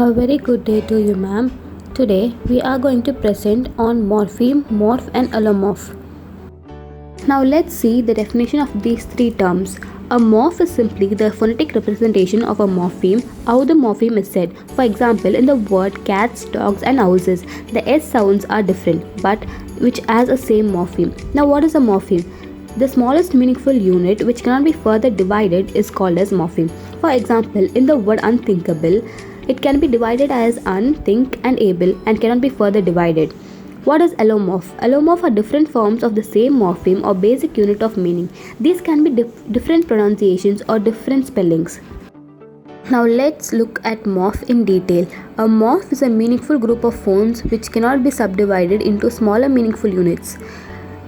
A very good day to you, ma'am. Today we are going to present on morpheme, morph, and allomorph. Now let's see the definition of these three terms. A morph is simply the phonetic representation of a morpheme, how the morpheme is said. For example, in the word cats, dogs, and houses, the S sounds are different, but which has a same morpheme. Now what is a morpheme? The smallest meaningful unit which cannot be further divided is called as morpheme. For example, in the word unthinkable, it can be divided as un, think, and able and cannot be further divided. What is allomorph? Allomorph are different forms of the same morpheme or basic unit of meaning. These can be different pronunciations or different spellings. Now let's look at morph in detail. A morph is a meaningful group of phones which cannot be subdivided into smaller meaningful units.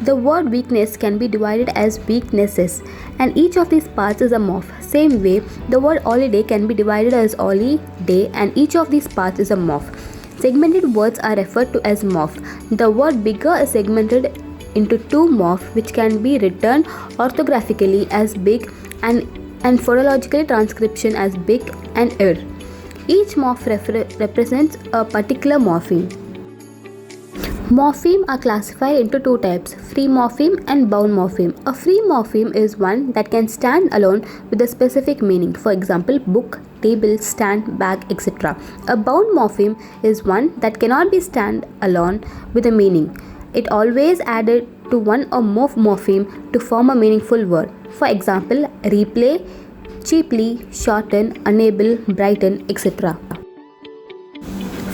The word weakness can be divided as weaknesses, and each of these parts is a morph. Same way, the word holiday can be divided as ollie, day, and each of these parts is a morph. Segmented words are referred to as morph. The word bigger is segmented into two morph which can be written orthographically as big and phonologically transcription as big and ir. Each morph represents a particular morpheme. Morpheme are classified into two types, free morpheme and bound morpheme. A free morpheme is one that can stand alone with a specific meaning, for example, book, table, stand, bag, etc. A bound morpheme is one that cannot be stand alone with a meaning. It always added to one or more morpheme to form a meaningful word. For example, replay, cheaply, shorten, unable, brighten, etc.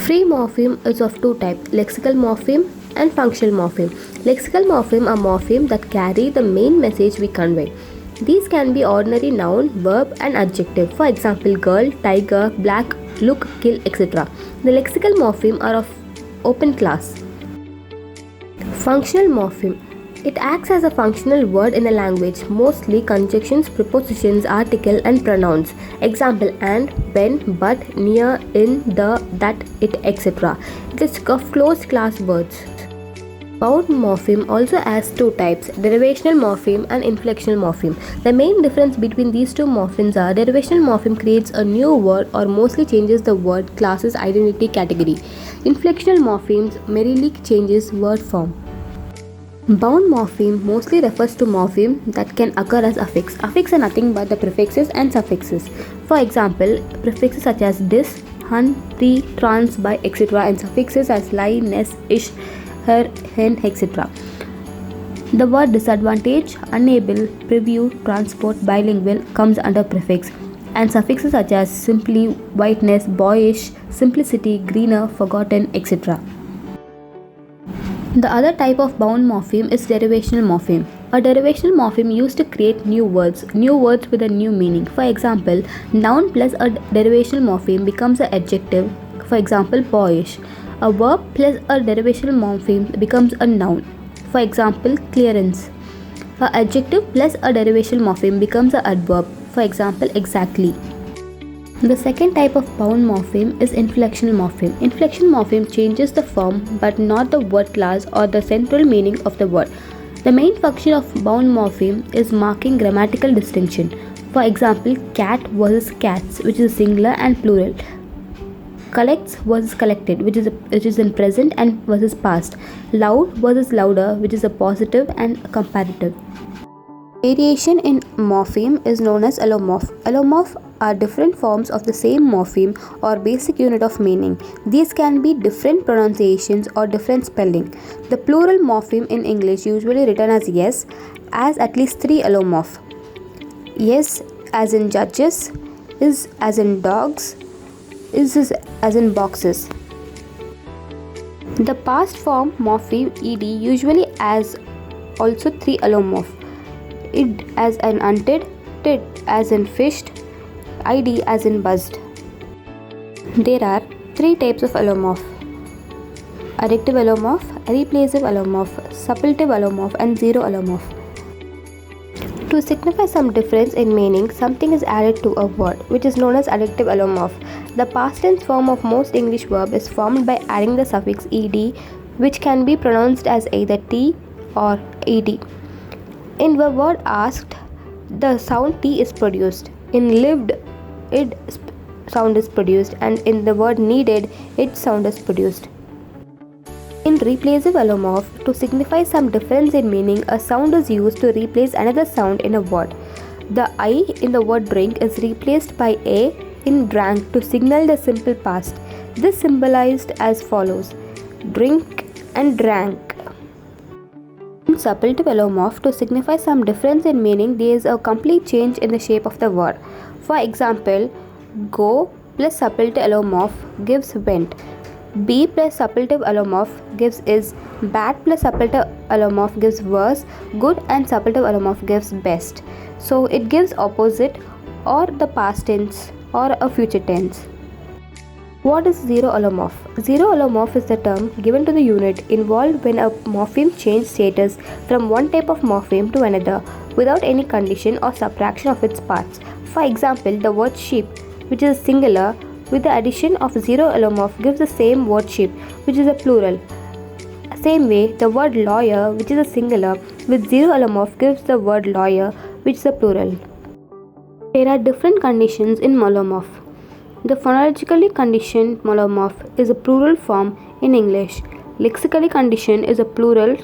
Free morpheme is of two types, lexical morpheme and functional morpheme. Lexical morpheme are morpheme that carry the main message we convey. These can be ordinary noun, verb, and adjective. For example, girl, tiger, black, look, kill, etc. The lexical morpheme are of open class. Functional morpheme. It acts as a functional word in a language, mostly conjunctions, prepositions, article, and pronouns. Example, and, when, but, near, in, the, that, it, etc. It is of closed class words. Bound morpheme also has two types, derivational morpheme and inflectional morpheme. The main difference between these two morphemes are derivational morpheme creates a new word or mostly changes the word class's identity category. Inflectional morphemes merely changes word form. Bound morpheme mostly refers to morpheme that can occur as affix. Affix are nothing but the prefixes and suffixes. For example, prefixes such as dis, hun, pre, trans, by, etc. and suffixes as lie, ness, ish, her, hen, etc. The word disadvantage, unable, preview, transport, bilingual comes under prefix, and suffixes such as simply, whiteness, boyish, simplicity, greener, forgotten, etc. The other type of bound morpheme is derivational morpheme. A derivational morpheme used to create new words with a new meaning. For example, noun plus a derivational morpheme becomes an adjective. For example, boyish. A verb plus a derivational morpheme becomes a noun. For example, clearance. A adjective plus a derivational morpheme becomes an adverb. For example, exactly. The second type of bound morpheme is inflectional morpheme. Inflectional morpheme changes the form but not the word class or the central meaning of the word. The main function of bound morpheme is marking grammatical distinction. For example, cat versus cats, which is singular and plural. Collects versus collected, which is in present and versus past. Loud versus louder, which is a positive and comparative. Variation in morpheme is known as allomorph. Allomorph are different forms of the same morpheme or basic unit of meaning. These can be different pronunciations or different spelling. The plural morpheme in English usually written as yes has at least three allomorph. Yes as in judges, is as in dogs, is as in boxes. The past form morpheme ed usually has also three allomorph. Id as in hunted, tit as in fished, id as in buzzed. There are three types of allomorph: adjective allomorph, replacive allomorph, suppletive allomorph, and zero allomorph. To signify some difference in meaning, something is added to a word, which is known as adjective allomorph. The past tense form of most English verb is formed by adding the suffix ed, which can be pronounced as either t or ed. In the word asked, the sound T is produced. In lived, id sound is produced, and in the word needed, its sound is produced. In replacive allomorph, to signify some difference in meaning, a sound is used to replace another sound in a word. The I in the word drink is replaced by A in drank to signal the simple past. This symbolized as follows: drink and drank. In suppletive allomorph, to signify some difference in meaning, there is a complete change in the shape of the word. For example, go plus suppletive allomorph gives went. Be plus suppletive allomorph gives is. Bad plus suppletive allomorph gives worse. Good and suppletive allomorph gives best. So it gives opposite or the past tense or a future tense. What is zero allomorph? Zero allomorph is the term given to the unit involved when a morpheme changes status from one type of morpheme to another without any condition or subtraction of its parts. For example, the word sheep, which is singular, with the addition of zero allomorph gives the same word sheep, which is a plural. Same way, the word lawyer, which is a singular, with zero allomorph gives the word lawyer, which is a plural. There are different conditions in allomorph. The phonologically conditioned allomorph is a plural form in English. Lexically conditioned is a plural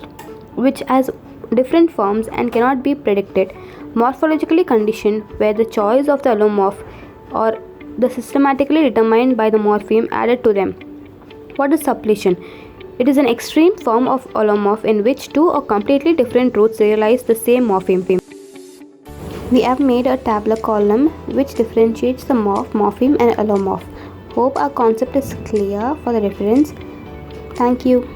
which has different forms and cannot be predicted. Morphologically conditioned, where the choice of the allomorph or the systematically determined by the morpheme added to them. What is suppletion? It is an extreme form of allomorph in which two or completely different roots realize the same morpheme. We have made a tabular column which differentiates the morph, morpheme and allomorph. Hope our concept is clear for the reference. Thank you.